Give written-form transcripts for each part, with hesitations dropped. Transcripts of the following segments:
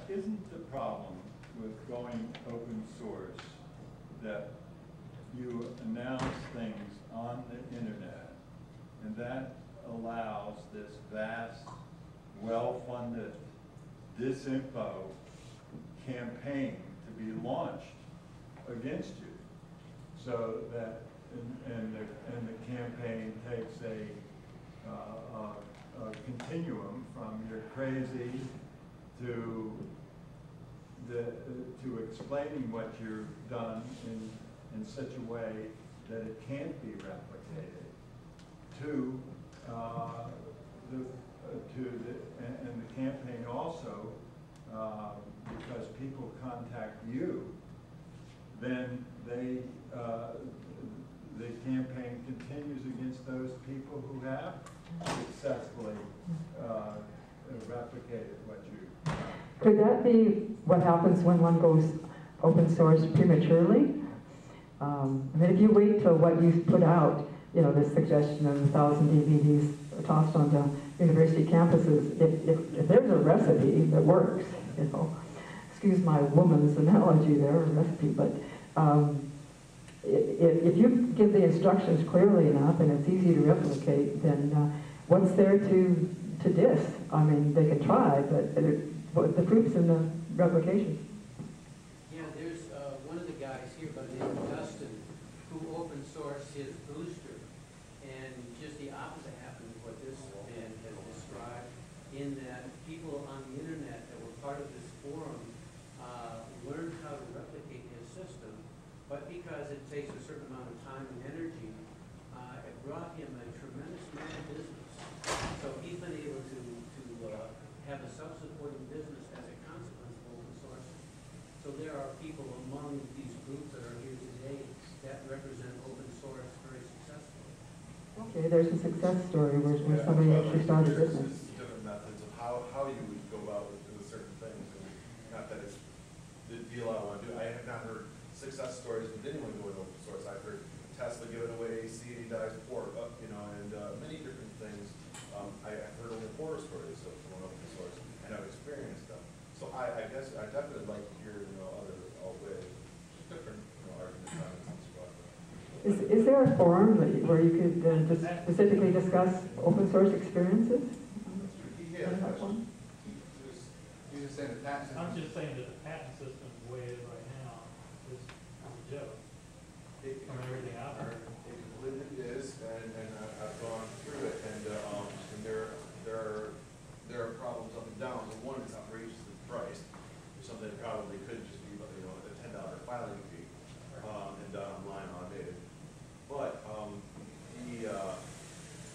Isn't the problem with going open source that you announce things on the internet, and that allows this vast, well-funded disinfo campaign to be launched against you, so that and the campaign takes a continuum from you're crazy to explaining what you've done in such a way that it can't be replicated, and the campaign also, because people contact you, then the campaign continues against those people who have successfully replicated what you. Could that be what happens when one goes open source prematurely? I mean, if you wait till what you put out, you know, this suggestion of 1,000 DVDs tossed onto university campuses, if there's a recipe that works, you know, excuse my woman's analogy there, recipe, but if you give the instructions clearly enough and it's easy to replicate, then what's there to diss? I mean, they can try, but the proof's in the replication. Yeah, there's one of the guys here by the name of Dustin who open sourced his booster, and just the opposite happened to what this man has described, in that people on the internet that were part of this forum learned how to replicate his system, but because it takes a certain amount of time and energy, it brought him a tremendous amount of business. So he's been able to have a self-supporting business as a consequence of open source. So there are people among these groups that are here today that represent open source very successfully. Okay, there's a success story where somebody actually started a business. There's different methods of how you would go about with certain things. And not that it's the deal I want to do. I have not heard success stories with anyone going open source. I've heard Tesla giving away C80 dies pork, you know, and many different things. I've heard only horror stories of going open source, and I've experienced them. So I guess I definitely like to hear, you know, other ways, different, you know, arguments on it. Is there a forum where you could just specifically discuss open source experiences? Yeah, you're just saying the patent system. I'm just saying that the patent system, the way it is right now, is a joke. From everything I've heard. It completely is, and I've gone through it, and there are problems up and down. So one is outrageously priced, something that probably could just be, you know, a $10 filing fee, and done online automated. But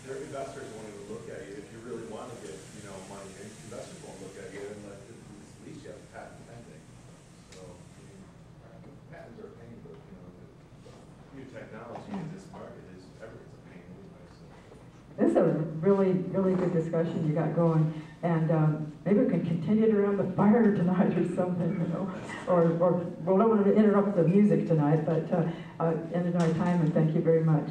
their investors won't even look at you if you really want to get, you know, money. Investors won't look at you unless at least you have a patent pending. So I mean, patents are a pain, but you know, new technology in this market is everything's a pain anyway. So. This is a really, really good discussion you got going, and maybe we can continue it around the fire tonight or something, you know, or we don't want to interrupt the music tonight, but end of our time, and thank you very much.